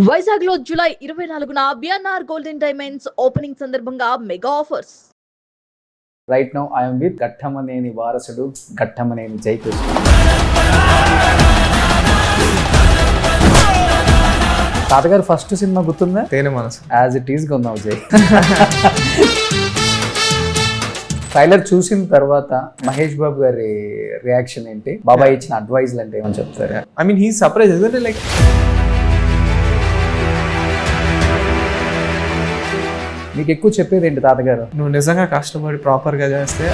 వైజాగ్ లో జూలై 24న BNR golden diamonds opening సందర్భంగా mega offers. Right now I'm with Ghattamaneni వారసుడు ఘట్టమనేని జయకృష్ణ. తాతగారు ఫస్ట్ సినిమా గుర్తుందా? తేనె మనసు. యాజ్ ఇట్ ఈస్ కొన్నావు జై. ట్రైలర్ చూసిన తర్వాత మహేష్ బాబు గారి రియాక్షన్ ఏంటి? బాబాయ్ ఇచ్చిన అడ్వైజ్లు అంటే ఏమని చెప్తారు? ఐ మీన్ హీ సర్ప్రైజ్ ఎందుకంటే లైక్ మీకు ఎక్కువ చెప్పేది ఏంటి తాతగారు? నువ్వు నిజంగా కష్టపడి ప్రాపర్గా చేస్తే.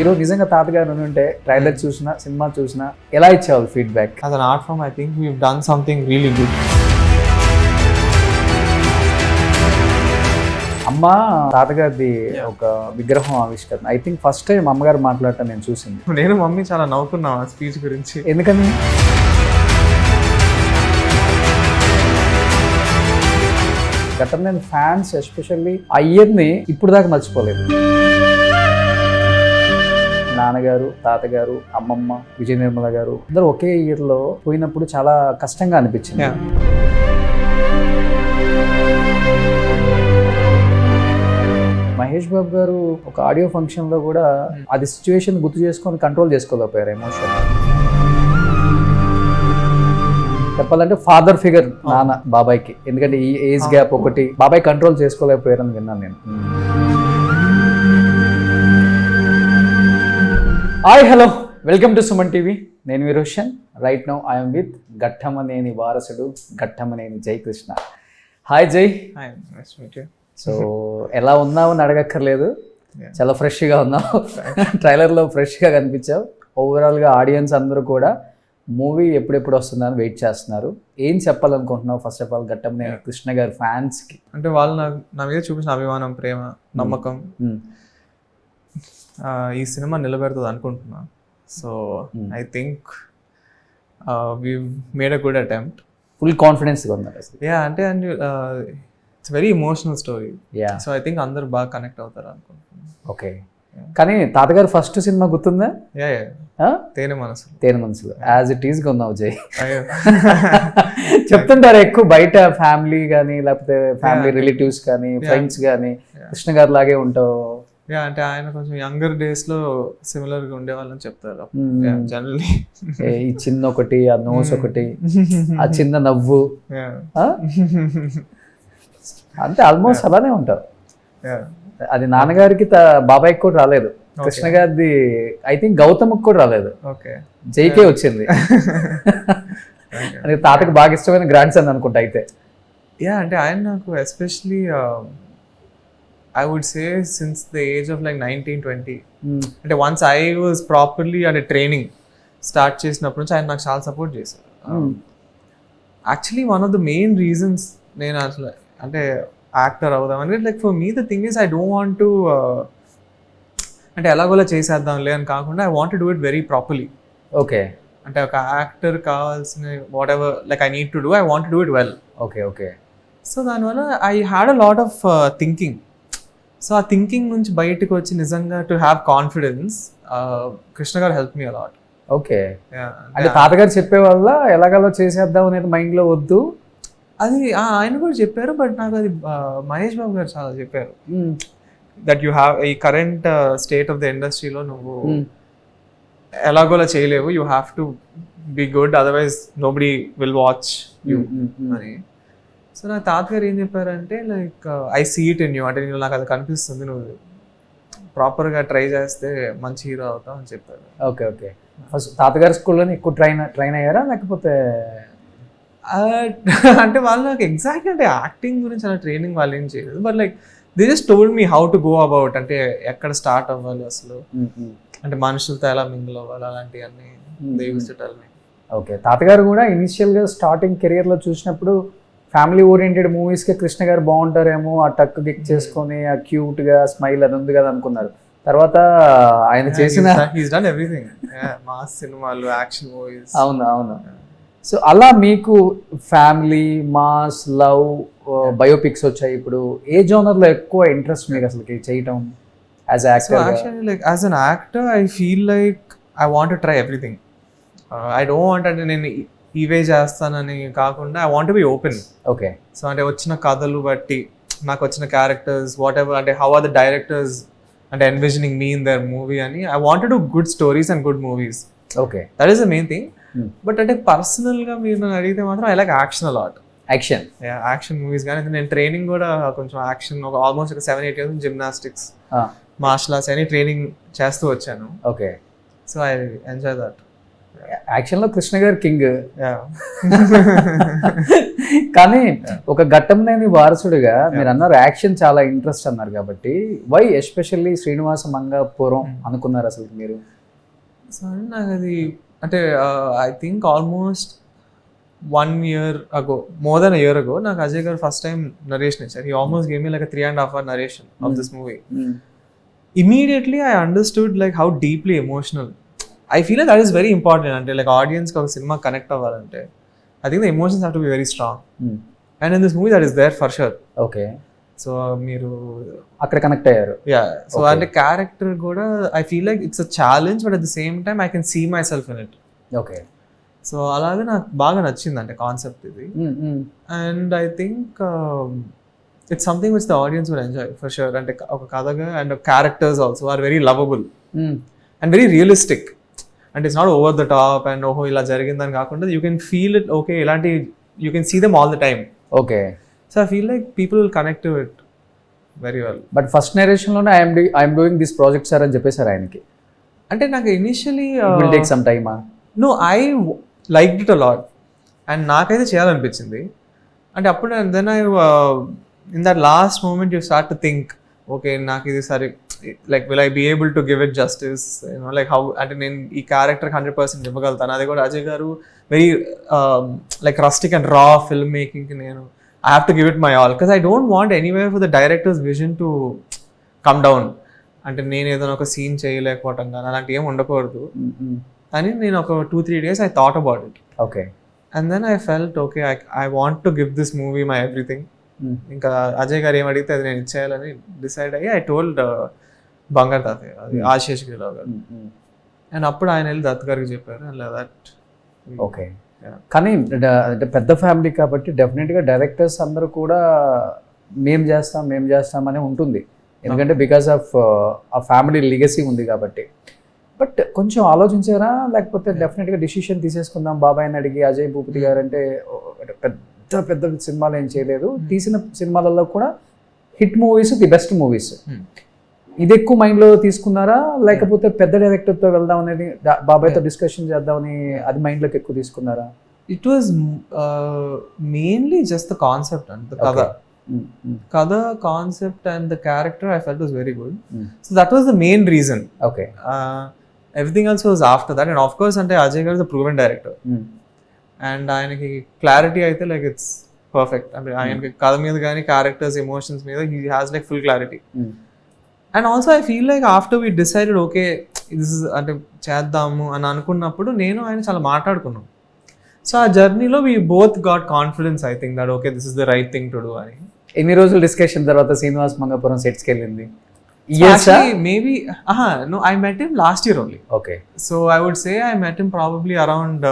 ఈరోజు నిజంగా తాతగారు ఉంటే ట్రైలర్ చూసినా సినిమా చూసినా ఎలా ఇచ్చేవాళ్ళు feedback? As an art form I think we've done something really good. అమ్మ తాతగారిది ఒక విగ్రహం ఆవిష్కరణ ఐ థింక్ ఫస్ట్ టైం అమ్మగారు మాట్లాడటం నేను చూసింది. నేను మమ్మీ చాలా నవ్వుకున్నాం ఆ స్పీచ్ గురించి. ఎందుకని? ఘట్టమనేని ఫ్యాన్స్ ఎస్పెషల్లీ ఆ ఇయర్ని ఇప్పుడు దాకా మర్చిపోలేదు. నాన్నగారు, తాతగారు, అమ్మమ్మ, విజయ నిర్మల గారు అందరూ ఒకే ఇయర్లో పోయినప్పుడు చాలా కష్టంగా అనిపించింది. మహేష్ బాబు గారు ఒక ఆడియో ఫంక్షన్ లో కూడా అది సిచ్యువేషన్ గుర్తు చేసుకొని కంట్రోల్ చేసుకోలేకపోయారు ఎమోషన్. చెప్పాలంటే ఫాదర్ ఫిగర్ నాన్న బాబాయ్కి, ఎందుకంటే ఈ ఏజ్ గ్యాప్ ఒకటి బాబాయ్ కంట్రోల్ చేసుకోలేకపోయారని విన్నాను నేను. Hi hello, welcome to Suman TV. నేను మీ Roshan. Right now I'm with Ghattamaneni వారసుడు ఘట్టమనేని జయకృష్ణ. హాయ్ జై. సో ఎలా ఉన్నావు అని అడగక్కర్లేదు, చాలా ఫ్రెష్గా ఉన్నావు. ట్రైలర్లో ఫ్రెష్గా కనిపించావు. ఓవరాల్గా ఆడియన్స్ అందరూ కూడా మూవీ ఎప్పుడెప్పుడు వస్తుందని వెయిట్ చేస్తున్నారు. ఏం చెప్పాలనుకుంటున్నావు first of all Ghattamaneni Krishna గారి ఫ్యాన్స్కి? అంటే వాళ్ళు నా మీద చూపించిన అభిమానం, ప్రేమ, నమ్మకం ఈ సినిమా నిలబెడుతుంది అనుకుంటున్నా. So I think we made a good attempt. Full కాన్ఫిడెన్స్గా ఉన్నారు. యా, అంటే and it's very emotional story. Yeah, so I think అందరూ బాగా కనెక్ట్ అవుతారు అనుకుంటున్నాను. ఓకే. కానీ తాతగారు ఫస్ట్ సినిమా గుర్తుందా? తేనె మనసు. తేనె మనసులో యాజ్ ఇట్ ఈస్ కొన్నావు జై. అయ్యో, చెప్తుంటారు ఎక్కువ బయట ఫ్యామిలీ కానీ లేకపోతే ఫ్యామిలీ రిలేటివ్స్ కానీ ఫ్రెండ్స్ కానీ కృష్ణ గారు లాగే ఉంటావు. యా, అంటే ఆయన కొంచెం యంగర్ డేస్ లో సిమిలర్ గా ఉండేవాళ్ళని చెప్తారు జనరల్లీ. ఈ చిన్న ఒకటి, ఆ నోస్ ఒకటి, ఆ చిన్న నవ్వు, అంతే ఆల్మోస్ట్ అలానే ఉంటారు. అది నాన్నగారికి బాబాయ్కి కూడా రాలేదు. కృష్ణ గారిది ఐ థింక్ గౌతమ్కి కూడా రాలేదు. జైకే వచ్చింది. అది తాతకి బాగా ఇష్టమైన గ్రాండ్ సన్ అనుకుంటా అయితే. యా, అంటే ఆయన నాకు especially I would say since the age of like 19-20, అంటే వన్స్ ఐ వాజ్ ప్రాపర్లీ అంటే ట్రైనింగ్ స్టార్ట్ చేసినప్పటి నుంచి ఆయన నాకు చాలా సపోర్ట్ చేశారు. Actually one of the main reasons నేను అసలు అంటే యాక్టర్ అవుదామని, like for me the thing is I don't want to అంటే ఎలాగోలా చేసేద్దాంలే అని కాకుండా I want to do it very properly. Okay. అంటే ఒక యాక్టర్ కావాల్సిన whatever like I need to do, I want to do it well. Okay okay. So దానివల్ల I had a lot of thinking. So ఆ thinking నుంచి బయటకు వచ్చి నిజంగా to have confidence Krishna గారు హెల్ప్ మీ అలాట్. ఓకే. అంటే తాతగారు చెప్పే వల్ల ఎలాగలా చేసేద్దాం అనేది మైండ్లో వద్దు, అది ఆయన కూడా చెప్పారు. బట్ నాకు అది మహేష్ బాబు గారు చాలా చెప్పారు, దట్ యు హ్యావ్ ఈ కరెంట్ స్టేట్ ఆఫ్ ద ఇండస్ట్రీలో నువ్వు ఎలాగోలా చేయలేవు, you have to be good, otherwise nobody will watch you అని. సో నా తాతగారు ఏం చెప్పారంటే like I see it in you, అంటే నేను నాకు అది కనిపిస్తుంది, నువ్వు ప్రాపర్గా ట్రై చేస్తే మంచి హీరో అవుతావు అని చెప్పారు. Okay okay. ఫస్ట్ తాతగారి స్కూల్లోనే ఎక్కువ ట్రైన్ అయ్యారా లేకపోతే? అంటే వాళ్ళు నాకు ఎగ్జాక్ట్లీ అంటే యాక్టింగ్ గురించి అలా ట్రైనింగ్ వాళ్ళు ఏం చేయలేదు, but like they just told me how to go about, అంటే ఎక్కడ స్టార్ట్ అవ్వాలి అసలు, అంటే మనుషులతో ఎలా మింగిల్ అవ్వాలి, అలాంటివన్నీ they used to tell me. Okay. తాతగారు కూడా ఇనిషియల్గా స్టార్టింగ్ కెరియర్లో చూసినప్పుడు ఫ్యామిలీ ఓరియంటెడ్ మూవీస్కి కృష్ణ గారు బాగుంటారేమో, ఆ టక్ గిక్ చేసుకొని ఆ క్యూట్గా స్మైల్ అది ఉంది కదా అనుకున్నారు. తర్వాత ఆయన చేసిన హీస్ డన్ ఎవ్రీథింగ్, మాస్ సినిమాలు, యాక్షన్ మూవీస్. అవును అవును. సో అలా మీకు ఫ్యామిలీ, మాస్, లవ్, బయోపిక్స్ వచ్చాయి. ఇప్పుడు ఏ జోనర్లో ఎక్కువ ఇంట్రెస్ట్ మీకు అసలు చేయటం as actor? Actually like as an actor I feel like I want to try everything. I don't want, అంటే నేను ఇవే చేస్తానని కాకుండా I want be open. Okay. So అంటే వచ్చిన కథలు బట్టి నాకు వచ్చిన క్యారెక్టర్స్ వాట్ ఎవర్ అంటే హౌ ఆర్ ద డైరెక్టర్స్ అంటే envisioning me in their movie అని I want to good stories and good movies. Okay. That is the main thing. But అంటే పర్సనల్గా మీరు నన్ను అడిగితే మాత్రం I like action a lot. Action movies కానీ నేను ట్రైనింగ్ కూడా కొంచెం యాక్షన్ ఒక ఆల్మోస్ట్ ఒక 7-8 years జిమ్నాస్టిక్స్ మార్షల్ ఆర్ట్స్ అని ట్రైనింగ్ చేస్తూ వచ్చాను. Okay. So I enjoy that. యాక్షన్లో కృష్ణ గారు కింగ్. కానీ ఒక ఘట్టంనేని వారసుడిగా మీరు అన్నారు యాక్షన్ చాలా ఇంట్రెస్ట్ అన్నారు కాబట్టి వై ఎస్పెషల్లీ శ్రీనివాస మంగాపురం అనుకున్నారు అసలు మీరు? సో నాకు అది అంటే I think almost 1 year ago, more than a year ago, నాకు అజయ్ గారు ఫస్ట్ టైం నరేషన్ ఇచ్చారు. He almost gave me like a 3.5 hour narration of this movie. Immediately I understood like how deeply emotional. I feel like that is very important. అంటే like audience కి ఒక cinema connect అవ్వాలంటే I think the emotions have to be very strong. And in this movie that is there for sure. Okay. So మీరు అక్కడ connect అయ్యారు. So అంటే character కూడా I feel like it's a challenge but at the same time I can see myself in it. Okay. So అలాగే నాకు బాగా నచ్చింది అంటే కాన్సెప్ట్ ఇది. And I think it's something which the audience will enjoy for sure. అంటే ఒక కథగా and characters also are very lovable and very realistic. అంటే it's not over the top and ఓహో ఇలా జరిగిందని కాకుండా you can feel it. Okay, ఇలాంటి you can see them all the time. Okay. So I feel like people will connect to it very well. But first నేరేషన్లోనే I'm doing this project sir అని చెప్పేశారు ఆయనకి. అంటే నాకు initially will take some time. No, I liked it a lot and నాకైతే చేయాలనిపించింది. అంటే అప్పుడు then I in that last moment you start to think okay నాకు ఇది సరే like will I be able to give it justice, you know like how అంటే నేను ఈ క్యారెక్టర్ 100% ఇవ్వగలుగుతాను. అది కూడా అజయ్ గారు వెరీ లైక్ రస్టిక్ అండ్ రా ఫిల్మ్ మేకింగ్కి నేను I have to give it my all because I don't want anywhere for the director's vision to come down. అంటే నేను ఏదైనా ఒక సీన్ చేయలేకపోవటం కానీ అలాంటి ఏం ఉండకూడదు అని నేను ఒక 2-3 days I thought about it. Okay. And then I felt okay, I want to give this movie my everything. ఇంకా అజయ్ గారు ఏం అడిగితే అది నేను ఇచ్చేయాలని డిసైడ్ అయ్యి ఐ టోల్డ్ బంగారు తాతయ్య, అది ఆశీష్ గిలావ్ గారు. అండ్ అప్పుడు ఆయన వెళ్ళి దత్ గారికి చెప్పారు అండ్ దట్. ఓకే. కానీ అంటే పెద్ద ఫ్యామిలీ కాబట్టి డెఫినెట్గా డైరెక్టర్స్ అందరూ కూడా మేము చేస్తామని ఉంటుంది. ఎందుకంటే బికాస్ ఆఫ్ ఆ ఫ్యామిలీ లిగసీ ఉంది కాబట్టి. బట్ కొంచెం ఆలోచించారా లేకపోతే డెఫినెట్గా డిసిషన్ తీసేసుకుందాం బాబాయ్ని అడిగి? అజయ్ భూపతి గారు అంటే పెద్ద పెద్ద సినిమాలు ఏం చేయలేదు, తీసిన సినిమాలలో కూడా hit movies, the best movies. ఇది ఎక్కువ మైండ్లో తీసుకున్నారా లేకపోతే పెద్ద డైరెక్టర్తో వెళ్దాం అనేది బాబాయ్తో డిస్కషన్ చేద్దామని అది మైండ్లోకి ఎక్కువ తీసుకున్నారా? It was mainly just the concept and the కథ concept and the character I felt was very good. So that was the main reason. Okay. Everything else was after that. And of course అంటే Ajay garu the proven director and ఆయనకి clarity అయితే like it's perfect. అంటే ఆయనకి కథ మీద కానీ characters emotions మీద he has like full clarity. And also I feel like after we decided okay this is అంటే చేద్దాము అని అనుకున్నప్పుడు నేను ఆయన చాలా మాట్లాడుకున్నాం. సో ఆ జర్నీలో we both got confidence I think that okay this is the right thing to do అని. ఎన్ని రోజులు డిస్కషన్ తర్వాత శ్రీనివాస్ మంగాపురం సెట్స్కి వెళ్ళింది? Maybe no, I met him last year only. Okay. So I would say I met him probably around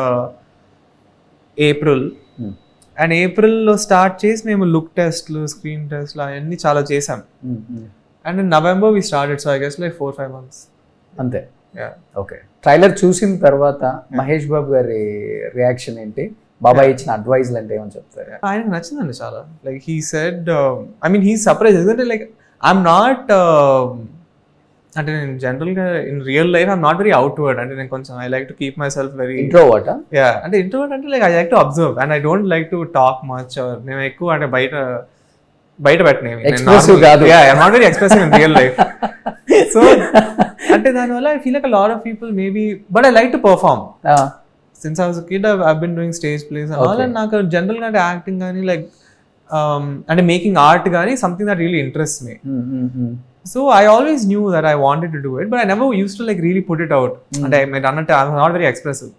April. And ఏప్రిల్లో start చేసి మేము look టెస్ట్లు, screen టెస్ట్లు అవన్నీ చాలా చేసాం. And in November we started. So I guess like 4-5 months అంతే. Okay. Trailer చూసిన తర్వాత మహేష్ బాబు గారి రియాక్షన్ ఏంటి? బాబాయ్ ఇచ్చిన అడ్వైజ్లు అంటే ఏమని చెప్తారు? ఆయనకు నచ్చిందండి చాలా. Like he said I mean he surprise. ఎందుకంటే లైక్ ఐఎమ్ నాట్ అంటే నేను జనరల్గా in real life I'm not very outward. అంటే నేను కొంచెం I like to keep myself very introvert. అంటే ఇంట్రోవర్ట్ అంటే like I like to observe and I don't like to talk much. నేను ఎక్కువ అంటే బయట పెట్టినేమి I'm not very expressive in real life. So అంటే దానివల్ల I feel like a lot of people maybe but I like to perform. Since I was a kid I been doing stage plays and all. And నాకు జనరల్గా అంటే acting కానీ like అంటే making art కానీ something that really interest me. So I always knew that I wanted to do it, but I never used to like really put it out. And I was not very expressive.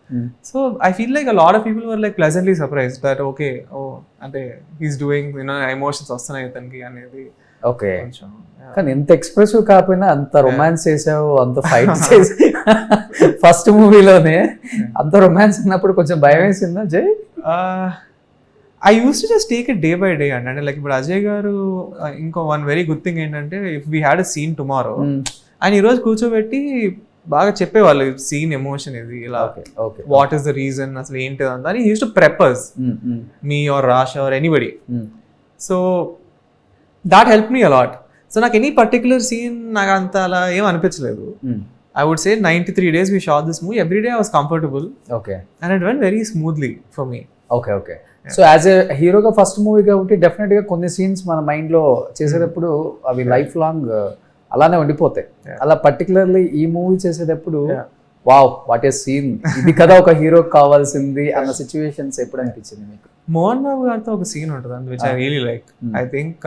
So I feel like a lot of people were like pleasantly surprised that okay, oh, and he's doing, you know, emotions vastunnayi ataniki anedi. Okay. కొంచెం కానీ ఎంత expressive కాకపోయినా అంత romance చేసావు, అంత fight చేసి first మూవీలోనే అంత romance ఉన్నప్పుడు కొంచెం భయం వేసిందా Jai? I use to just take it day by day అండి. అంటే లైక్ ఇప్పుడు అజయ్ గారు ఇంకో వన్ వెరీ గుడ్ థింగ్ ఏంటంటే, if we had a scene tomorrow, ఆయన ఈరోజు కూర్చోబెట్టి బాగా చెప్పేవాళ్ళు సీన్ ఎమోషన్ ఇది ఇలా, వాట్ ఈస్ ద రీజన్, అసలు ఏంటి అంతా అని use to prepares me or rush or anybody. So that help me a lot. So నాకు ఎనీ పర్టికులర్ సీన్ నాకు అంత అలా ఏం అనిపించలేదు. I would say 93 days we shot this movie. Every day I was comfortable. Okay. And it went very smoothly for me. Okay. So as a హీరోగా first movie కాబట్టి డెఫినెట్గా కొన్ని సీన్స్ మన మైండ్లో చేసేటప్పుడు అవి లైఫ్ లాంగ్ అలానే ఉండిపోతాయి. అలా పర్టికులర్లీ ఈ మూవీ చేసేటప్పుడు వావ్ వాట్ ఏ సీన్, ఇది కదా ఒక హీరోకి కావాల్సింది అన్న సిచ్యువేషన్స్ ఎప్పుడు అనిపించింది మీకు? మోహన్ బాబు గారితో ఒక సీన్ ఉంటుంది which I really like. I think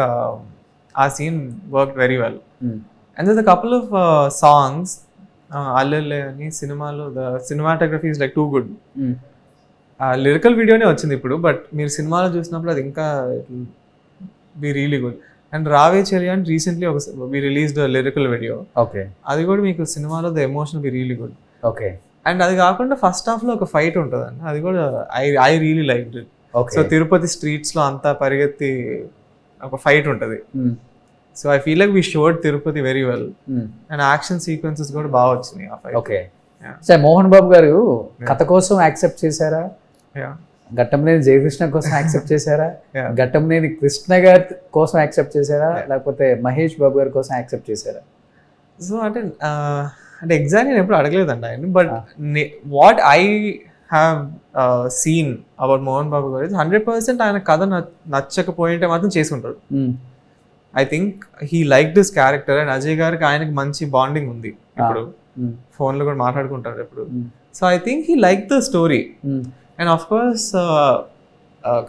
ఆ scene work very well. And there's a couple of songs అల్లెల్లే అని సినిమాలో the cinematography is like too good. Lyrical వీడియోనే వచ్చింది ఇప్పుడు, బట్ మీరు సినిమాలో చూసినప్పుడు అది ఇంకా బి రియలీ గుడ్. అండ్ రావే చెలియా అని రీసెంట్లీ ఒక we released lyrical video. Okay. అది కూడా మీకు సినిమాలో the emotion be really good. Okay. And అది కాకుండా ఫస్ట్ హాఫ్ లో ఒక ఫైట్ ఉంటుందండి, అది కూడా I really like it. So Tirupati streets లో అంతా పరిగెత్తి ఒక ఫైట్ ఉంటుంది. So I feel like we showed Tirupati very well. And action sequences కూడా బాగా వచ్చినాయి ఆ fight. Okay. So Mohan Babu గారు కథ కోసం యాక్సెప్ట్ చేశారా? ఘట్టమనేని జయకృష్ణ కోసం యాక్సెప్ట్ చేశారా? ఘట్టమనేని కృష్ణ గారి కోసం యాక్సెప్ట్ చేశారా, లేకపోతే మహేష్ బాబు గారి కోసం యాక్సెప్ట్ చేశారా? సో అంటే ఎగ్జాక్ట్ నేను ఎప్పుడు అడగలేదండి ఆయన, but what I have seen about Mohan Babu garu 100% ఆయన కథ నచ్చకపోయింటే మాత్రం చేసుకుంటాడు. I think he like this character. And Ajay గారికి ఆయనకి మంచి బాండింగ్ ఉంది, ఇప్పుడు ఫోన్లో కూడా మాట్లాడుకుంటారు ఎప్పుడు. So I think he like the story. And of course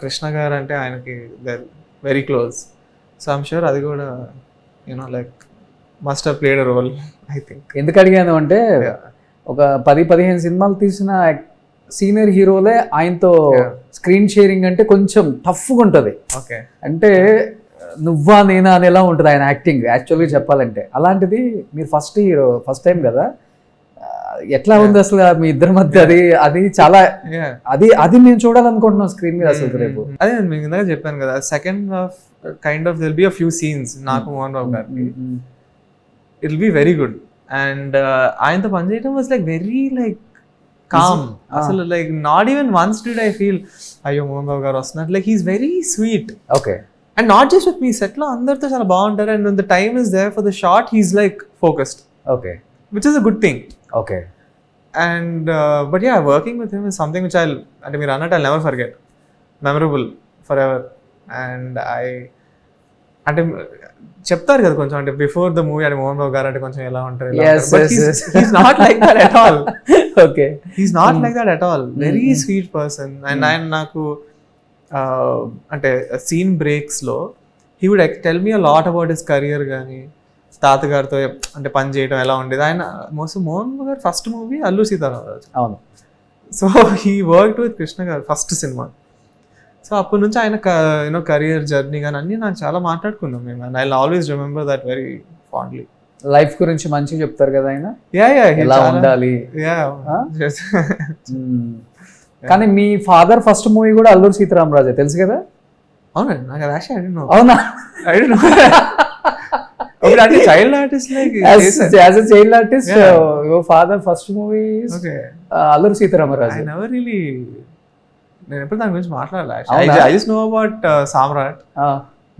Krishna garu అంటే ఆయనకి very close. So I'm sure అది కూడా you know like must have played a role I think. ఎందుకు అడిగాను అంటే ఒక 10-15 సినిమాలు తీసిన సీనియర్ హీరోలే ఆయనతో స్క్రీన్ షేరింగ్ అంటే కొంచెం టఫ్గా ఉంటుంది. ఓకే. అంటే నువ్వా నేనా అని ఎలా ఉంటుంది ఆయన యాక్టింగ్ యాక్చువల్గా చెప్పాలంటే. అలాంటిది మీరు ఫస్ట్ హీరో ఫస్ట్ టైం కదా, ఎట్లా ఉంది అసలు మీ ఇద్దరి మధ్య? అది చాలా అది మేము చూడాలనుకుంటున్నాం స్క్రీన్ మీద అసలు రేపు. అదే మీకు ఇందాక చెప్పాను కదా, second half kind of there'll be a few scenes నాకు మోహన్ బాబు గారికి it will be very good. And ఆయనతో పనిచేయడం was like very like calm. అసలు like not even once did I feel అయ్యో మోహన్ బాబు గారు వస్తున్నట్టు. Like he's very sweet. Okay. And not just with me, set లో అందరితో చాలా బాగుంటారు. And the time is there for the shot he's like focused. Okay. Which is a good thing. Okay. And but yeah, working with him is something which అంటే మీరు అన్నట్టు I never forget, memorable for ever. And అంటే చెప్తారు కదా కొంచెం, అంటే before the movie అంటే మోహన్ బాబు గారు అంటే కొంచెం ఎలా ఉంటారు, he's not like that at all. Okay. He's not like that at all. Very sweet person. And ఆయన నాకు అంటే సీన్ బ్రేక్స్ లో he would tell me a lot about his career కానీ తాతగారితో అంటే పని చేయడం ఎలా ఉండేది. ఆయన మోహన్ గారు ఫస్ట్ మూవీ అల్లూరి సీతారామరాజు. అవును. So he worked with Krishna గారు ఫస్ట్ సినిమా. సో అప్పటి నుంచి ఆయన యూనో కెరియర్ జర్నీ కానీ అన్ని నాకు చాలా మాట్లాడుకున్నాం మేము. And I always remember that very fondly. Life గురించి మంచిగా చెప్తారు కదా ఆయన, ఎలా ఉండాలి. కానీ మీ ఫాదర్ ఫస్ట్ మూవీ కూడా అల్లూరి సీతారామరాజే తెలుసు కదా? అవునండి, నాకు అది యాక్చువల్లీ ఐ డోంట్ నో. అవునా? I don't know. Okay, అంటే child artist like as a child artist, your father first movie is Alluri Sitaramaraju. I never really, నేను ఎప్పుడు దాని గురించి మాట్లాడలే. I just know about Samrat,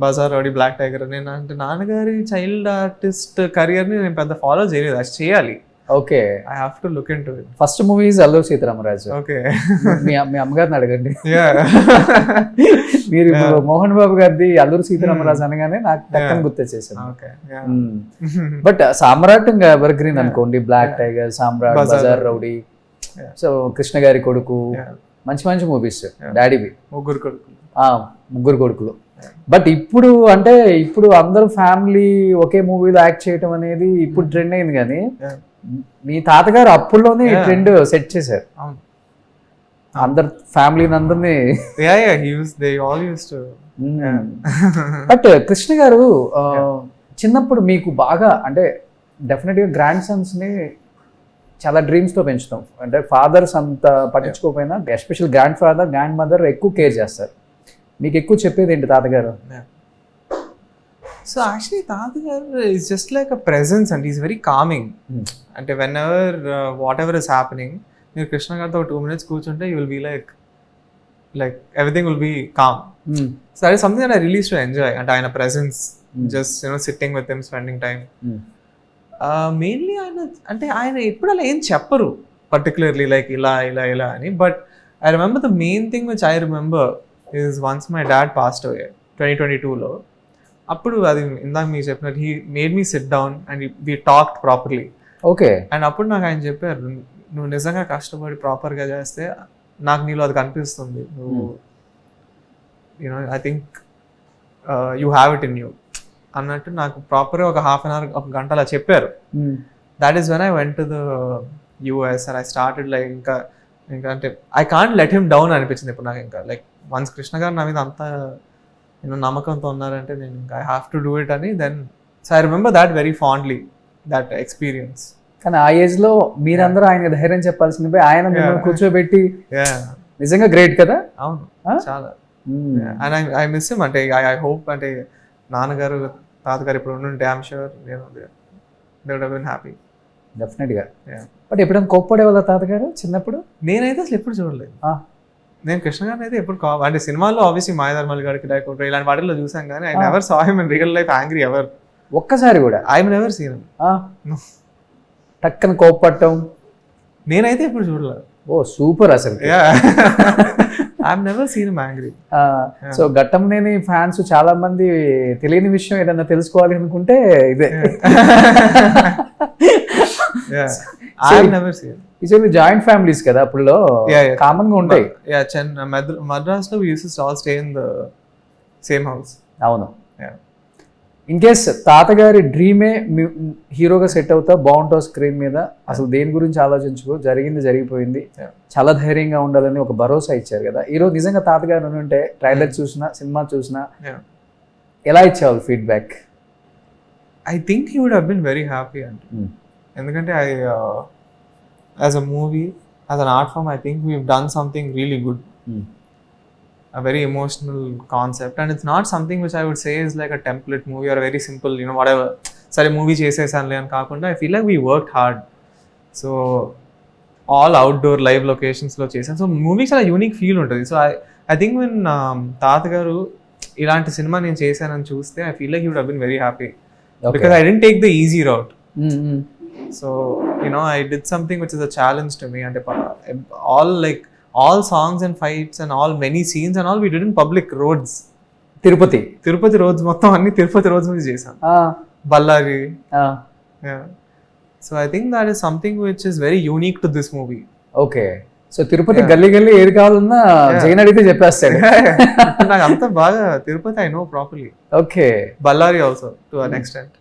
Bazaar Rowdy, Black Tiger. నేను అంటే నాన్నగారి చైల్డ్ ఆర్టిస్ట్ కెరియర్ ని నేను పెద్ద ఫాలో చేయలేదు, అది చేయాలి. Okay. I have to look into it. First movie is Alluri Sitaramaraju. Okay. మీ అమ్మగారిని అడగండి. మీరు ఇప్పుడు మోహన్ బాబు గారిది అల్లూరి సీతారామరాజు అనగానే నాకు టక్కన గుర్తొచ్చేసాను. బట్ సామ్రాట్ ఇంకా ఎవర్ గ్రీన్ అనుకోండి, బ్లాక్ టైగర్, సామ్రాట్, బజార్ రౌడీ, సో కృష్ణ గారి కొడుకు, మంచి మంచి మూవీస్ డాడీవి. ముగ్గురు కొడుకులు. బట్ ఇప్పుడు అంటే ఇప్పుడు అందరూ ఫ్యామిలీ ఒకే మూవీలో యాక్ట్ చేయటం అనేది ఇప్పుడు ట్రెండ్ అయింది, కానీ మీ తాతగారు అప్పుల్లోనే ట్రెండ్ సెట్ చేశారు. అందరు ఫ్యామిలీని అందరినీ. they all used to. But Krishna గారు చిన్నప్పుడు మీకు బాగా అంటే డెఫినెట్గా గ్రాండ్ సన్స్ని చాలా డ్రీమ్స్తో పెంచుతాం. అంటే ఫాదర్స్ అంత పట్టించుకోకపోయినా especial grandfather grandmother ఎక్కువ కేర్ చేస్తారు. మీకు ఎక్కువ చెప్పేది ఏంటి తాతగారు? సో యాక్చువల్లీ తాతగారు is just like a presence and is very calming. అంటే whenever whatever is happening, మీరు కృష్ణ గారితో 2 minutes కూర్చుంటే you will be like everything will be calm. So that is something that I really to enjoy. అంటే ఆయన presence, just sitting with him, spending time. Mainly ఆయన ఎప్పుడు అలా ఏం చెప్పరు పర్టికులర్లీ లైక్ ఇలా ఇలా ఇలా అని. But I remember the main thing which I remember is once my dad passed away 2022లో. అప్పుడు అది ఇందాక మీకు చెప్పినట్టు he made me sit down and we talked properly. Okay. And అప్పుడు నాకు ఆయన చెప్పారు, నువ్వు నిజంగా కష్టపడి ప్రాపర్గా చేస్తే నాకు నీలో అది కనిపిస్తుంది, నువ్వు you know I think you have it in you అన్నట్టు నాకు ప్రాపర్గా ఒక హాఫ్ అన్ అవర్, ఒక గంట అలా చెప్పారు. That is when I went to the US and I started like ఇంకా అంటే I can't let him down అనిపించింది ఇప్పుడు నాకు. ఇంకా లైక్ వన్స్ కృష్ణ గారు నా మీద అంత నమ్మకంతో ఉన్నారంటే నేను ఇంకా I have to do it అని. Then so I remember that very fondly, that experience. కానీ ఆ ఏజ్ లో మీరందరూ ఆయన ధైర్యం చెప్పాల్సింది పోయి ఆయన మిమ్మల్ని కూర్చోబెట్టి నిజంగా గ్రేట్ కదా. అవును, చాలా. And I miss him. అంటే ఐ హోప్ అంటే నాన్నగారు తాతగారు ఇప్పుడు ఉండుంటే I'm sure they would have been happy. డెఫినెట్గా. బట్ ఎప్పుడైనా కోప్పడేవాళ్ళ తాతగారు చిన్నప్పుడు? నేనైతే అసలు ఎప్పుడు చూడలేదు. నేను కృష్ణ గారిని అయితే ఎప్పుడు అంటే సినిమాల్లో ఆబ్వియస్లీ మాయాధర్మల్ గారికి డైకోటర్ ఇలాంటి వాటిల్లో చూసాం కానీ I never saw him in real life angry ever. ఒక్కసారి కూడా? I never seen him. టక్కన కోప్పట్టం నేనైతే ఎప్పుడు చూడలేదు. ఓ సూపర్ అసలు. I've never seen him angry. So Ghattamaneni fans చాలా మంది తెలియని విషయం ఏదన్నా తెలుసుకోవాలి అనుకుంటే ఇదే. I've never seen. ఇది జాయింట్ ఫ్యామిలీస్ కదా అప్పుడులో, కామన్ గా ఉంటాయి. మద్రాస్ లో we used to all stay in the same house. అవును. ఇన్ కేస్ తాతగారి డ్రీమే హీరోగా సెట్ అవుతా బాగుంటావు స్క్రీన్ మీద, అసలు దేని గురించి ఆలోచించుకో, జరిగింది జరిగిపోయింది, చాలా ధైర్యంగా ఉండాలని ఒక భరోసా ఇచ్చారు కదా. ఈరోజు నిజంగా తాతగారు ఉంటే ట్రైలర్ చూసినా సినిమా చూసినా ఎలా ఇచ్చేవాళ్ళు feedback? I think he would have been very happy అండి. ఎందుకంటే as a movie, as an art form, I think we've done something really good. A very emotional concept, and it's not something which I would say is like a template movie or a very simple, whatever sare movie chesesanle అని కాకుండా I feel like we worked hard. So all outdoor live locations లో చేసాం. So మూవీకి చాలా unique feel ఉంటుంది. So I think when తాతగారు ఇలాంటి cinema నేను చేశానని చూస్తే I feel like he would have been very happy. Because I didn't take the easy route. So I did something which is a challenge to me, and all songs and fights and all many scenes and all we did in public roads. Tirupati roads మొత్తం అన్ని Tirupati roads మీద చేసాం. Ballari. So I think that is something which is very unique to this movie. Okay. So Tirupati గల్లీ గల్లీ ఏది కావాలన్నా జైన్ అడిగితే చెప్పేస్తాడు. నాకు అంత బాగా Tirupati I know properly. Okay. Ballari also to an extent.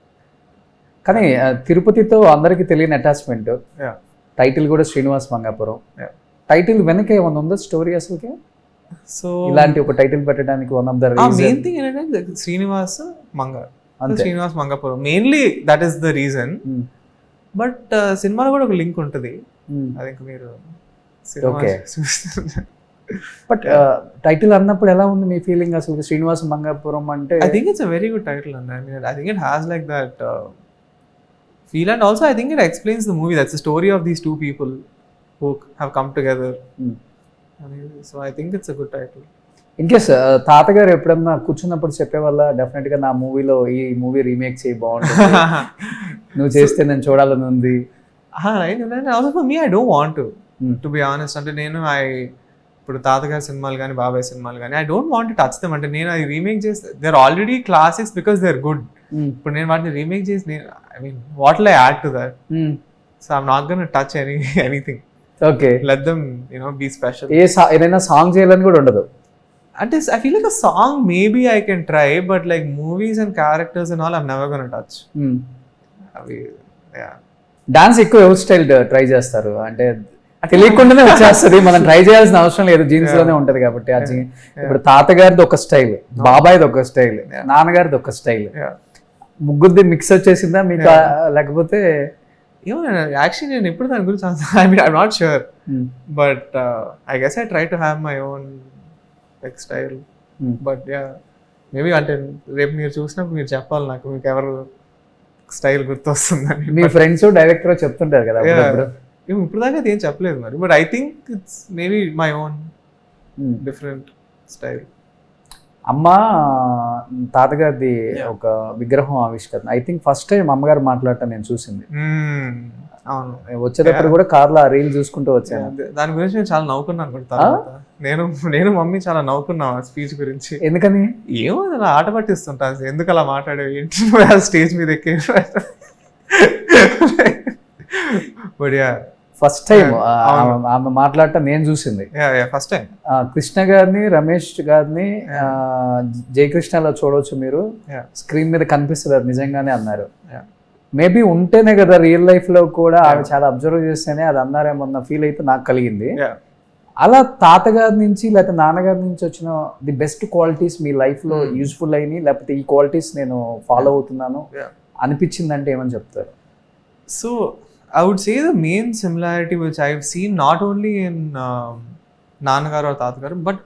కానీ తిరుపతితో అందరికి తెలియని అటాచ్మెంట్. టైటిల్ కూడా శ్రీనివాస్ మంగాపురం. టైటిల్ వెనక ఏమన్నా ఉందా స్టోరీ అసలుకి? సో ఇలాంటి ఒక టైటిల్ పెట్టడానికి one of the reason, main thing ఏంటంటే Srinivas Mangapuram, mainly that is the reason. But సినిమాలో కూడా ఒక లింక్ ఉంటుంది, అది మీరు బట్ టైటిల్ అన్నప్పుడు ఎలా ఉంది మీ ఫీలింగ్ అసలు? శ్రీనివాస్ మంగాపురం అంటే I think it's a very good title అండి. I mean I think it has like that feel, and also I think it explains the movie. That's the story of these 2 people who have come together. So I think it's a good title. In case తాతగారు ఎప్పుడన్నా కూర్చున్నప్పుడు చెప్పేవాళ్ళ definite గా నా మూవీలో ఈ movie remake చేయి బాగుంటుంది, నువ్వు చేస్తే నేను చూడాలని ఉంది? Also for me I don't want to be honest. అంటే నేను ఇప్పుడు తాతగారి సినిమాలు కానీ బాబాయ్ సినిమాలు కానీ I don't want to touch them. అంటే నేను అది రీమేక్ చేస్తే they are already classics because they are good. ఇప్పుడు నేను వాటిని రీమేక్ చేసి I mean what will I add to that? So I'm not going to touch anything. Okay. Let them be special. ఏదైనా song చేయాలని కూడా ఉండదు అంటే I feel like a song maybe I can try, but like movies and characters and all I'm never going to touch. Dance ఎక్కువ ఎవరి style try చేస్తారు? అంటే తెలియకుండానే వచ్చేస్తుంది, మనం ట్రై చేయాల్సిన అవసరం లేదు, జీన్స్ లోనే ఉంటది కాబట్టి. ఆ జీన్ ఇప్పుడు తాతగారిది ఒక స్టైల్, బాబాయ్ది ఒక స్టైల్, నాన్నగారిది ఒక స్టైల్, ముగ్గురిది మిక్స్ వచ్చేసిందా మీకు? లేకపోతే ఏమో యాక్చువల్లీ నేను ఎప్పుడు దాని గురించి I'm not sure, but I guess I try to have my own like style. But yeah maybe అంటే రేపు మీరు చూసినప్పుడు మీరు చెప్పాలి నాకు, మీకు ఎవరు స్టైల్ గుర్తొస్తుందని. మీ ఫ్రెండ్స్ డైరెక్టర్ చెప్తుంటారు కదా అప్పుడప్పుడు. ఇప్పుడు దాకా అది ఏం చెప్పలేదు మరి, but I think it's maybe my own different style. అమ్మ తాతగారిది ఒక విగ్రహం ఆవిష్కరణ, ఐ థింక్ ఫస్ట్ టైం అమ్మగారు మాట్లాడటం నేను చూసింది. అవును, వచ్చేటప్పుడు కూడా కార్లో ఆ రీల్ చూసుకుంటూ వచ్చాను. దాని గురించి నేను చాలా నవ్వుకున్నాను అనుకుంటా. నేను మమ్మీ చాలా నవ్వుకున్నాం ఆ స్పీచ్ గురించి. ఎందుకని? ఏమో అలా ఆట పట్టిస్తుంటా, ఎందుకు అలా మాట్లాడేవి ఏంటి స్టేజ్ మీద ఎక్కి. బట్ యా ఫస్ట్ టైం ఆమె మాట్లాడటం నేను చూసింది. ఫస్ట్ టైం కృష్ణ గారిని, రమేష్ గారిని జయకృష్ణలో చూడవచ్చు మీరు, స్క్రీన్ మీద కనిపిస్తుంది అది నిజంగానే అన్నారు. మేబీ ఉంటేనే కదా రియల్ లైఫ్ లో కూడా ఆమె చాలా అబ్జర్వ్ చేస్తేనే అది అన్నారేమో అన్న ఫీల్ అయితే నాకు కలిగింది. అలా తాతగారి నుంచి లేకపోతే నాన్నగారి నుంచి వచ్చిన the best qualities me life లో యూస్ఫుల్ అయినాయి, లేకపోతే ఈ క్వాలిటీస్ నేను ఫాలో అవుతున్నాను అనిపించిందంటే ఏమని చెప్తారు? So I would say the main similarity which I've seen not only in Nanagaru or Tatagaru, but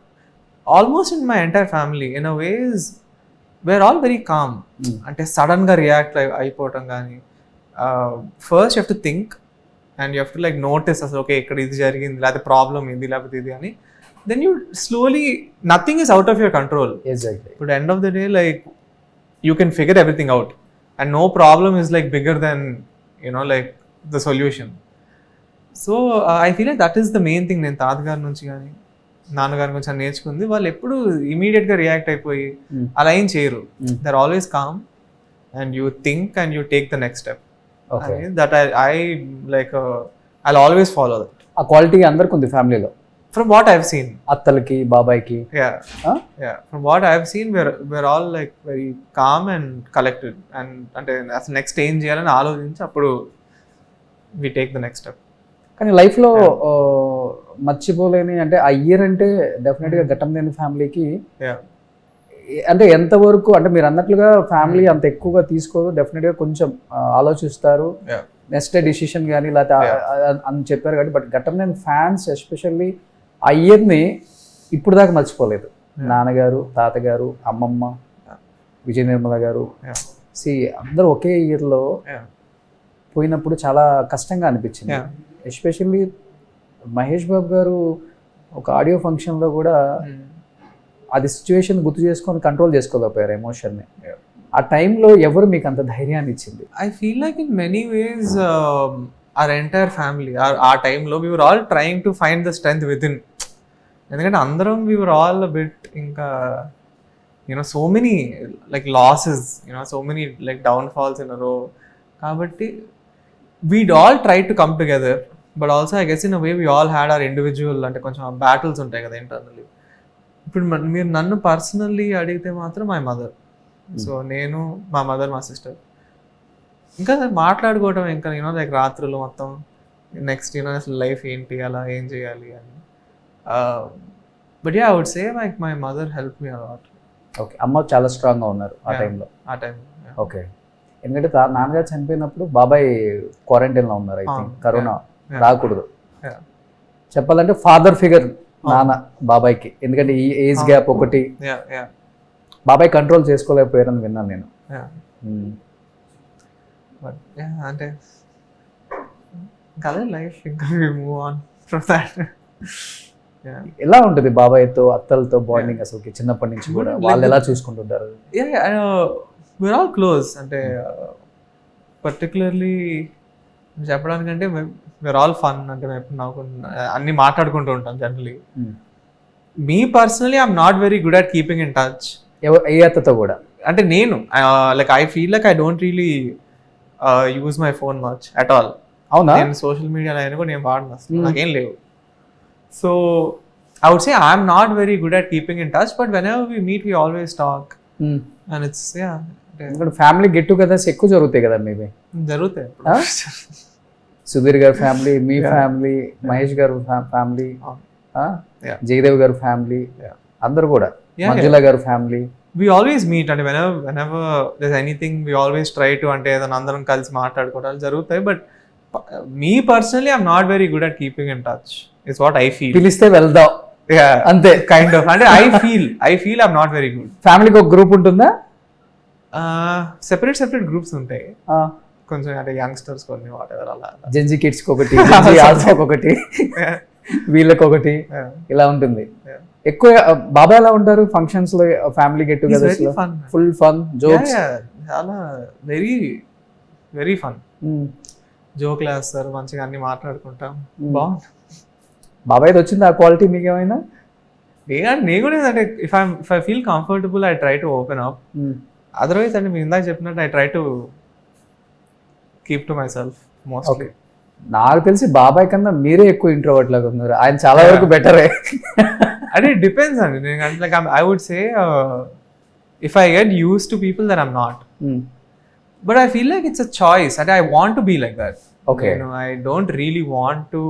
almost in my entire family in a way is we're all very calm. Ante sudden ga react అయిపోవటం కానీ, first you have to think and you have to like notice as okay ఇక్కడ ఇది జరిగింది, లేకపోతే problem ఇది, లేకపోతే ఇది అని, then you slowly, nothing is out of your control. Exactly. But at the end of the day like you can figure everything out and no problem is like bigger than like the solution. So I feel like that is the main thing నేను తాతగారి నుంచి కానీ నాన్నగారి నుంచి నేర్చుకుంది. వాళ్ళు ఎప్పుడు immediate గా రియాక్ట్ అయిపోయి అలా ఏం చేయరు. They're always calm and you think and you take the next step. That I like I always follow that. ఆ క్వాలిటీ అందరికి ఉంది ఫ్యామిలీలో. From what I've seen, అత్తలకి బాబాయ్కి, from what I've seen we're all like very calm and collected and అంటే అసలు next ఏం చేయాలని ఆలోచించి అప్పుడు we take the next step. కానీ లైఫ్లో మర్చిపోలేని అంటే ఆ ఇయర్ అంటే డెఫినెట్గా ఘట్టమనేని ఫ్యామిలీకి అంటే ఎంతవరకు అంటే మీరు అన్నట్లుగా ఫ్యామిలీ అంత ఎక్కువగా తీసుకోరు, డెఫినెట్గా కొంచెం ఆలోచిస్తారు, నెక్స్ట్ డిసిషన్ కానీ లేకపోతే అని చెప్పారు కాబట్టి. బట్ ఘట్టమనేని ఫ్యాన్స్ ఎస్పెషల్లీ ఆ ఇయర్ని ఇప్పుడు దాకా మర్చిపోలేదు. నాన్నగారు, తాతగారు, అమ్మమ్మ, విజయ నిర్మల గారు, అందరూ ఒకే ఇయర్లో పోయినప్పుడు చాలా కష్టంగా అనిపించింది. ఎస్పెషల్లీ మహేష్ బాబు గారు ఒక ఆడియో ఫంక్షన్లో కూడా అది సిచ్యువేషన్ గుర్తు చేసుకొని కంట్రోల్ చేసుకోలేకపోయారు ఎమోషన్ని. ఆ టైంలో ఎవరు మీకు అంత ధైర్యాన్ని ఇచ్చింది? I feel like in many ways our entire family ఆ టైంలో we were all trying to find the strength with in. ఎందుకంటే అందరం వీ వర్ ఆల్ బిట్ ఇంకా so many like losses, so many like downfalls in a రో. కాబట్టి we'd all try to come together, but also I guess in a way we all had our individual అంటే కొంచెం battles ఉంటాయి కదా internally. ఇప్పుడు మీరు నన్ను పర్సనల్లీ అడిగితే మాత్రం మై మదర్. సో నేను, మా మదర్, మా సిస్టర్ ఇంకా మాట్లాడుకోవటం ఇంకా లైక్ రాత్రులు మొత్తం నెక్స్ట్ అసలు లైఫ్ ఏంటి, అలా ఏం చేయాలి అని. But I would say like my mother help me a lot. Okay, అమ్మ చాలా స్ట్రాంగ్గా ఉన్నారు ఆ టైంలో. ఓకే, ఎందుకంటే నాన్నగారు చనిపోయినప్పుడు బాబాయ్ క్వారంటైన్లో ఉన్నారు, ఐ థింక్ కరోనా రాకూడదు. చెప్పాలంటే ఫాదర్ ఫిగర్ నాన్న బాబాయ్కి, ఎందుకంటే ఈ ఏజ్ గ్యాప్ ఒకటి, బాబాయ్ కంట్రోల్ చేసుకోలేకపోయారని విన్నాను నేను. అంటే ఇంకా లైఫ్ ఇంకా మూవ్ ఆన్ ఫ్రమ్ దట్. ఎలా ఉంటుంది బాబాయ్తో అత్తలతో బాండింగ్ అసలు చిన్నప్పటి నుంచి కూడా? వాళ్ళు ఎలా చూసుకుంటుంటారు? we're all close అంటే పర్టికులర్లీ చెప్పడానికంటే we're all fun అంటే మేము అన్ని మాట్లాడుకుంటూ ఉంటాం generally. Me personally I'm not very good at keeping in touch ఏ అత్తతో కూడా. అంటే నేను like I feel like I don't really use my phone much at all. అవునా? నేను సోషల్ మీడియాలో అయినా కూడా నేను వాడను, అసలు నాకేం లేవు. So I would say I'm not very good at keeping in touch, but whenever we meet we always talk and it's family get togethers ఎక్కువ జరుగుతాయి కదా మేబీ? జరుగుతాయి. సుధీర్ గారి ఫ్యామిలీ, మీ ఫ్యామిలీ, మహేష్ గారు ఫ్యామిలీ, Yeah. జయదేవ్ గారు ఫ్యామిలీ, Yeah. అందరు కూడా, Yeah, మంజుల గారు family. We always meet and whenever there's anything we always try to అంటే ఏదైనా అందరం కలిసి మాట్లాడుకోవడాలు జరుగుతాయి. But me personally I'm not very good at keeping in touch. It's what I feel. పిలిస్తే వెళ్దాం Yeah, అంతే. kind of. అంటే I feel I'm not very good. ఫ్యామిలీకి ఒక గ్రూప్ ఉంటుందా? సెపరేట్ గ్రూప్స్ ఉంటాయి కొంచెం, అంటే యంగ్స్టర్స్ కొన్ని వాటెవర్ అలా. జెన్జీ కిడ్స్కి ఒకటి, జెన్జీ ఆల్ఫాకి ఒకటి, వీళ్ళకి ఒకటి, ఇలా ఉంటుంది. ఎక్కువ బాబాయ్ ఎలా ఉంటారు ఫంక్షన్స్ లో, ఫ్యామిలీ గెట్ టుగెదర్స్ లో? ఫుల్ ఫన్ జోక్స్, చాలా వెరీ వెరీ ఫన్. జోక్లు వేస్తారు, మంచిగా అన్ని మాట్లాడుకుంటాం, బాగుంది. బాబాయ్ది వచ్చింది ఆ క్వాలిటీ మీకు ఏమైనా? నేను కూడా అంటే if I feel comfortable I try to open up. Otherwise అంటే మీరు ఇందాక చెప్పినట్టు I try to keep to my self mostly. నాకు తెలిసి బాబాయ్ కన్నా మీరే ఎక్కువ ఇంట్రోవర్ట్ లాగా ఉన్నారు, ఆయన చాలా వరకు బెటరే. అంటే ఇట్ డిపెండ్స్ అండి. నేను like I would say if I get use to people then I'm not, but I feel like it's a choice. అంటే I want to be like that. Okay. I don't really want to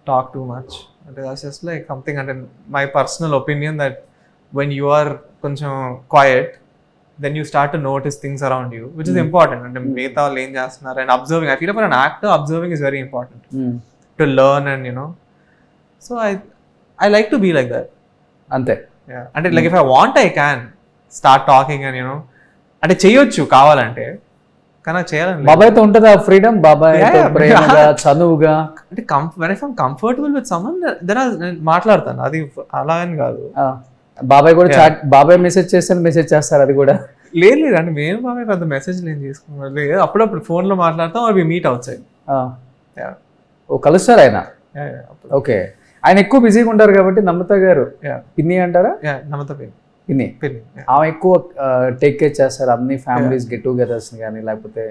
talk too much. That's just like something, and my personal opinion that when you are కొంచెం quiet, then you start to notice things around you, which is important. And మిగతా వాళ్ళు ఏం చేస్తున్నారు and observing. I feel for an actor, observing is very important to learn and so I like to be like that. అంతే. Yeah. అంటే like if I want I can start talking and అంటే చేయొచ్చు కావాలంటే, కానీ చేయాలని. బాబాయ్తో ఉంటుందా freedom? బాబాయ్ ప్రేమగా, చనువుగా, అంటే when if I'm comfortable with someone then నేను మాట్లాడతాను. అది అలా అని కాదు. బాబాయ్ కూడా చాట్, బాబాయ్ మెసేజ్ చేస్తాను, మెసేజ్ చేస్తారు, అది కూడా లేదు అంటే మేము బాబాయ్ పెద్ద మెసేజ్ నేను తీసుకున్నాను. లేదు, అప్పుడప్పుడు ఫోన్ లో మాట్లాడతాం, అవి మీట్ అవుట్ సైడ్. ఓ కలుస్తారు ఆయన. ఓకే, ఆయన ఎక్కువ బిజీగా ఉంటారు కాబట్టి నమ్రత గారు పిన్ని అంటారా? నమ్రత పిన్ని, ఆమె ఎక్కువ టేక్ కేర్ చేస్తారు అన్ని ఫ్యామిలీస్ గెట్ టుగెదర్స్ కానీ, లేకపోతే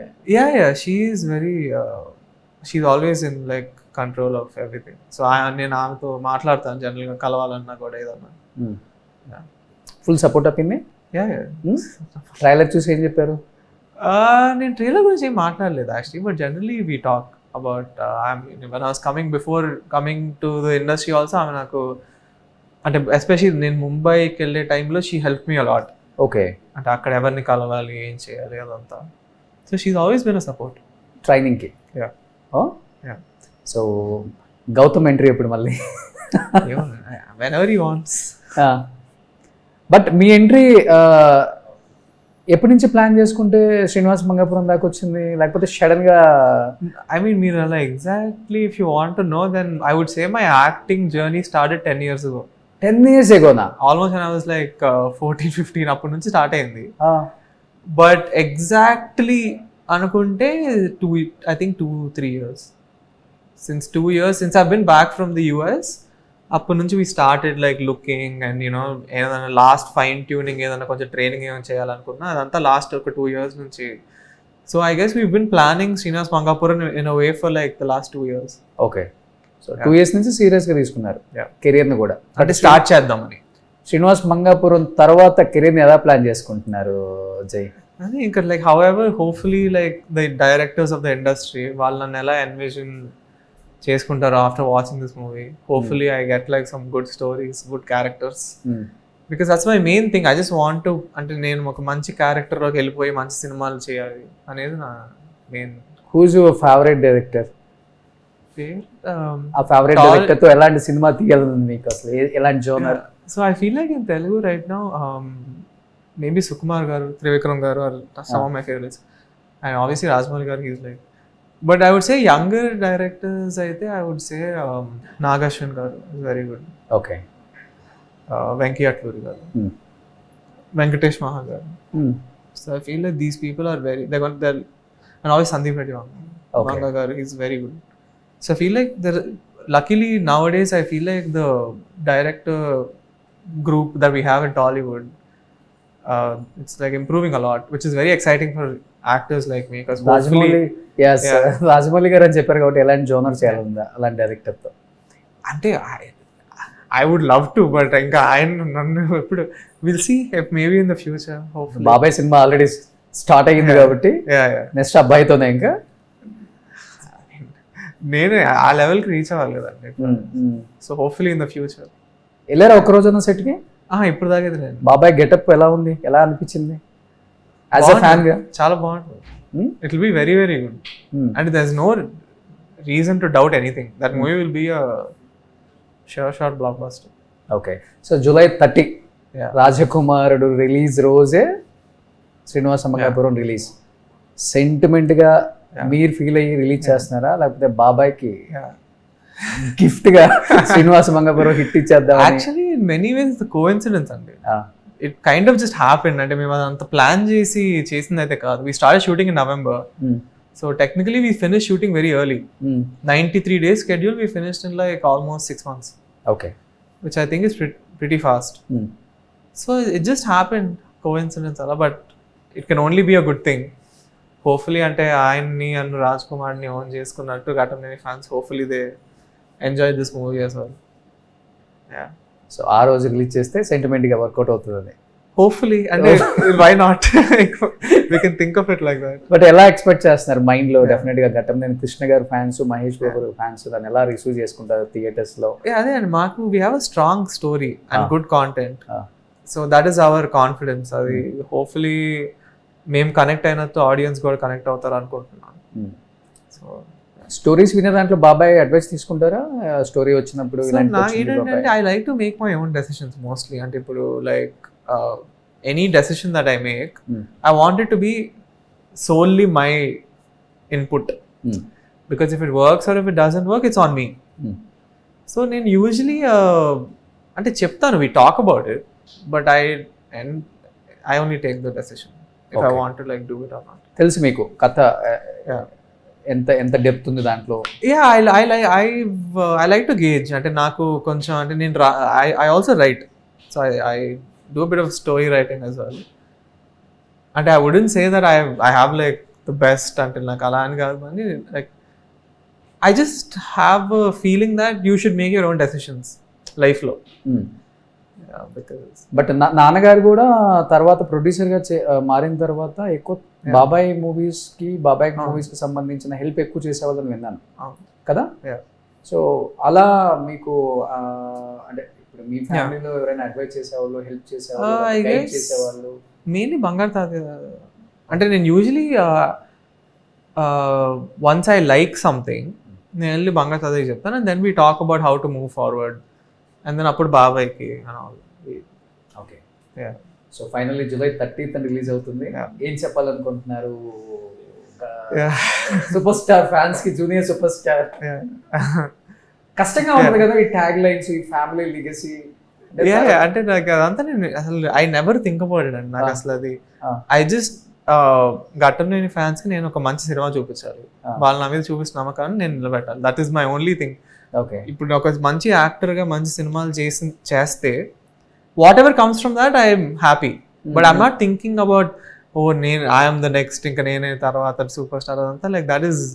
she's always in like control of everything. So నేను ఆమెతో మాట్లాడతాను జనరల్ గా, కలవాలన్నా కూడా ఏదన్నా. ఫుల్ సపోర్ట్ పిన్ని. ట్రైలర్ చూసి ఏం చెప్పారు? నేను ట్రైలర్ గురించి ఏం మాట్లాడలేదు actually, but generally we talk about when I was coming to the industry also, ఆమె నాకు అంటే ఎస్పెషల్లీ నేను ముంబైకి వెళ్ళే టైంలో she help me a lot. Okay, అంటే అక్కడ ఎవరిని కలవాలి, ఏం చేయాలి అదంతా. So she's always been a support ట్రైనింగ్కి. సో గౌతమ్ ఎంట్రీ ఎప్పుడు మళ్ళీ? whenever he wants. బట్ మీ ఎంట్రీ ఎప్పటి నుంచి ప్లాన్ చేసుకుంటే శ్రీనివాస్ మంగాపురం దాకా వచ్చింది, లేకపోతే సడన్ గా? I mean, మీరు అలా exactly if you want to know, then I would say my acting journey started 10 years ago. 10 years agoనా? Almost when I was like 14-15 అప్పటి నుంచి స్టార్ట్ అయింది. బట్ ఎగ్జాక్ట్లీ అనుకుంటే I think 2-3 years. Since 2 years since I've been back from the US, అప్పటి నుంచి we started like looking and ఏదైనా last fine tuning, ఏదైనా కొంచెం ట్రైనింగ్ ఏమైనా చేయాలనుకున్నా అదంతా లాస్ట్ ఒక 2 years నుంచి. So I guess we've been planning Srinivas Mangapuram in a way for like the last 2 years. Okay, so 2 years నుంచి సీరియస్గా తీసుకున్నారు కెరియర్ని కూడా, అంటే స్టార్ట్ చేద్దామని. శ్రీనివాస్ మంగాపురం తర్వాత కెరీర్ని ఎలా ప్లాన్ చేసుకుంటున్నారు జై? అదే ఇంకా like however hopefully like the directors of the industry వాళ్ళు నన్ను ఎలా ఎన్విజన్ చేసుకుంటారు after watching this movie. Hopefully I get like some good stories, good characters, because that's my main thing. I just want to, అంటే నేను ఒక మంచి క్యారెక్టర్లోకి వెళ్ళిపోయి మంచి సినిమాలు చేయాలి అనేది నా main. Who's your favourite director? ఆ ఫేవరెట్ డైరెక్టర్ తో ఎలాంటి సినిమా తీయాలని మీకు అసలు ఎలాంటి genre? So I feel like in Telugu right now maybe Sukumar garu, Trivikram garu are some of my favourites, and obviously Rajamouli garu is like. But I would say younger directors అయితే I would say Nagashwin garu is very good. Okay, Venky Atluri garu, Venkatesh Maha garu. So I feel like these people are very and always Sandeep Reddy Vanga garu, he's very good. So I feel like luckily nowadays I feel like the director group that we have in Tollywood, it's like improving a lot, which is very exciting for actors like me, because hopefully Rajamouli గారు అని చెప్పారు కాబట్టి ఎలాంటి genre చేయాలందా అలాంటి director తో? అంటే I would love to, but ఇంకా ఆయన నన్ను ఎప్పుడు we'll see if maybe in the future hopefully. బాబాయ్ సినిమా ఆల్రెడీ స్టార్ట్ అయ్యింది కాబట్టి నెక్స్ట్ అబ్బాయితోనే ఇంకా నేను ఆ లెవెల్కి రీచ్ అవ్వాలి కదండి. So hopefully in the future. వెళ్ళారా ఒక రోజున సెట్కి? ఇప్పుడు దాకా లేదు. బాబాయ్ గెటప్ ఎలా ఉంది, ఎలా అనిపించింది యాజ్ అ ఫ్యాన్ గా? చాలా బాగుంటుంది. It will be very very good and there is no reason to doubt anything. That movie will be a sure blockbuster. Okay, so July 30 రాజకుమారుడు రిలీజ్ రోజే శ్రీనివాస మంగాపురం రిలీజ్. సెంటిమెంట్ గా మీరు feel అయ్యి release చేస్తున్నారా, లేకపోతే బాబాయ్కి గిఫ్ట్ గా Srinivasa Mangapuram hit ఇచ్చేద్దాం? Actually in many ways coincidence అండి. It kind of just happened. అంటే మేము అదంత ప్లాన్ చేసింది అయితే కాదు. We start shooting in November. So technically we finish shooting very early. 93 days schedule we finished in like almost 6 months. Okay. Which I think is pretty fast. So it just happened, coincidence ala, but it can only be a good thing. Hopefully ante ఆయన్ని అను రాజ్ కుమార్ ని own చేసుకున్నట్టు Ghattamaneni fans hopefully they enjoy this movie as well. Yeah. So ఆ రోజు release చేస్తే sentiment గా work out అవుతుంది. Hopefully, and why not? We can think of it like that. But ఎలా expect చేస్తున్నారు మైండ్ లో? డెఫినెట్ గా ఘటమనేని కృష్ణ గారు ఫ్యాన్స్, మహేష్ బాబు ఫ్యాన్స్ దాన్ని ఎలా రిసీవ్ చేసుకుంటారు థియేటర్స్ లో? అదే అండి, మాకు we have a strong story and good content. So that is our confidence. అది hopefully మేము కనెక్ట్ అయినట్టు ఆడియన్స్ కూడా కనెక్ట్ అవుతారు అనుకుంటున్నాను. సో స్టోరీస్ వినే దాంట్లో బాబాయ్ అడ్వైస్ తీసుకుంటారా? స్టోరీ వచ్చినప్పుడు ఏంటంటే I like to make my own decisions mostly. అంటే ఇప్పుడు like any decision that I make, I want it to be solely my input. Because if it works or if it doesn't work, it's on me. So నేను usually అంటే చెప్తాను, we talk about it, but I only take the decision if I want to like do it or not. తెలుసు మీకు కథ ఎంత depth ఉంది దాంట్లో? I like to gauge. అంటే నాకు కొంచెం అంటే నేను I also right. So I do a bit of story writing as well. అంటే I wouldn't say that I have like the best అంటే నాకు అలా అని కాదు, కానీ like I just have a feeling that you should make your own decisions life లో. But నాన్నగారు కూడా తర్వాత ప్రొడ్యూసర్ గా మారిన తర్వాత ఎక్కువ బాబాయ్ మూవీస్ కి సంబంధించిన హెల్ప్ ఎక్కువ చేసేవాళ్ళని విన్నాను కదా. సో అలా మీకు అంటే మీ ఫ్యామిలీలో ఎవరైనా అడ్వైస్ చేసేవాళ్ళు, హెల్ప్ చేసేవాళ్ళు? మెయిన్లీ బంగారు తాత. అంటే నేను usually once I like something, నేను వెళ్ళి బంగారు తాతకి చెప్తాను, and then we talk about how to move forward, and then అప్పుడు బాబాయ్కి. Okay, so finally July 30th release అవుతుంది. ఏం చెప్పాలనుకుంటున్నారు సూపర్ స్టార్ ఫ్యాన్స్ కి, జూనియర్ సూపర్ స్టార్? కష్టంగా ఉంటుంది కదా ఈ ట్యాగ్ లైన్స్, ఈ ఫ్యామిలీ లిగసీ. అంటే నాకు అదంతా నేను అసలు I never think about it అండి. నాకు అసలు అది ఐ జస్ట్ ఘటమనేని ఫ్యాన్స్ కి నేను ఒక మంచి సినిమా చూపించాలి, వాళ్ళు నా మీద చూపిస్తున్న నమ్మకాన్ని నేను నిలబెట్టాలి. That is my only thing. Okay, ఇప్పుడు ఒక మంచి యాక్టర్ గా మంచి సినిమాలు చేస్తే what ever comes from that I'm happy. But I'm not thinking about I'm the next, ఇంకా నేనే తర్వాత సూపర్ స్టార్ అదంతా. Like that is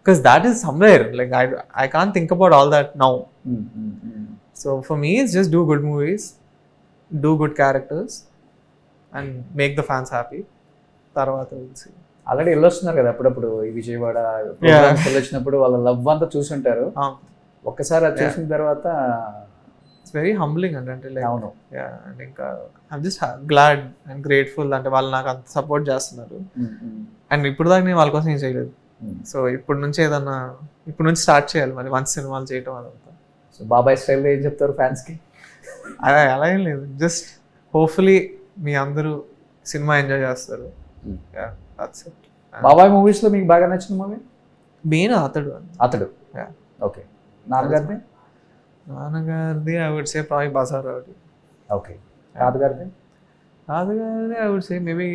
because that is somewhere, like I can't think about all that now. So for me it's just do good movies, do good characters, and make the fans happy. Tarvata we'll see. Already వెళ్ళొస్తున్నారు కదా అప్పుడప్పుడు ఈ Vijayawada programmes వెళ్ళొచ్చినప్పుడు వాళ్ళ love అంతా చూసుంటారు. ఒక్కసారి అది చూసిన తర్వాత ఇట్స్ వెరీ హంబ్లింగ్ అంటే లైక్ అవును. అండ్ ఇంకా I'm just glad and grateful అంటే వాళ్ళు నాకు అంత సపోర్ట్ చేస్తున్నారు. అండ్ ఇప్పుడు దాకా నేను వాళ్ళ కోసం ఏం చేయలేదు. సో ఇప్పుడు నుంచి స్టార్ట్ చేయాలి మరి మంచి సినిమాలు చేయటం అదంతా. సో బాబాయ్ స్టైల్లో ఏం చెప్తారు ఫ్యాన్స్ కి? అలా ఏం లేదు, జస్ట్ హోప్ఫుల్లీ మీ అందరూ సినిమా ఎంజాయ్ చేస్తారు. బాబాయ్ మూవీస్ లో మీకు బాగా నచ్చిన మూవీ? మెయిన్ అతడు. ఓకే, నాన్నగారిది I would say probably Bazaar. Okay, తాతగారిది ఐ వుడ్ సే మేబీ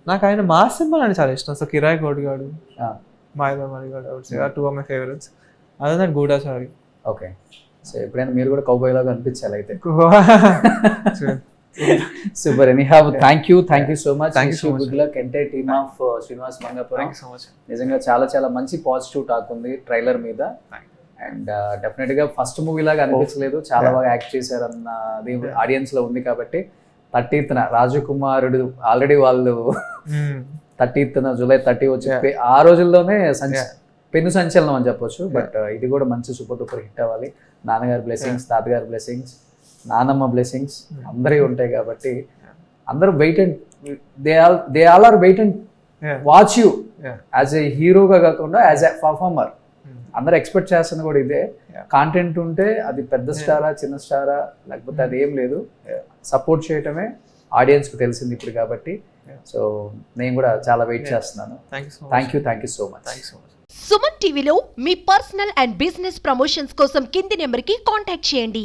నాకు ఆయన మాస్ సినిమాలు అంటే చాలా ఇష్టం. So Kirayi Kotigadu, Mayadari Malligadu, I would say are 2 of my favorites. Other that Goodachari. Okay, so ఎప్పుడైనా మీరు కూడా కౌబాయ్ లాగా అనిపించాలి అయితే. Super. Anyhow thank you so much. Good luck entire team of Srinivas Mangapuram. నిజంగా చాలా మంచి పాజిటివ్ టాక్ ఉంది ట్రైలర్ మీద. అండ్ డెఫినెట్ గా ఫస్ట్ మూవీ లాగా అనిపించలేదు, చాలా బాగా యాక్ట్ చేశారు అన్నది ఆడియన్స్ లో ఉంది. కాబట్టి 30th రాజకుమారుడు ఆల్రెడీ వాళ్ళు 30th July 30 వచ్చి ఆ రోజుల్లోనే పెను సంచలనం అని చెప్పొచ్చు. బట్ ఇది కూడా మంచి సూపర్ డూపర్ హిట్ అవ్వాలి. నాన్నగారి బ్లెస్సింగ్స్, తాతగారి బ్లెస్సింగ్స్, నానమ్మ బ్లెస్సింగ్స్ అందరివి ఉంటాయి కాబట్టి అందరూ wait and they all are wait and watch you as a హీరోగా కాకుండా యాజ్ ఎ పర్ఫార్మర్. అందరూ ఎక్స్పెక్ట్ చేస్తున్న కూడా ఇదే. కాంటెంట్ ఉంటే అది పెద్ద స్టారా చిన్న స్టారా లేకపోతే అది ఏం లేదు, సపోర్ట్ చేయటమే ఆడియన్స్కి తెలిసింది ఇప్పుడు కాబట్టి. సో నేను కూడా చాలా వెయిట్ చేస్తున్నాను. Thank you so much. Suman టీవీలో మీ పర్సనల్ అండ్ బిజినెస్ ప్రమోషన్స్ కోసం కింది నెంబర్కి కాంటాక్ట్ చేయండి.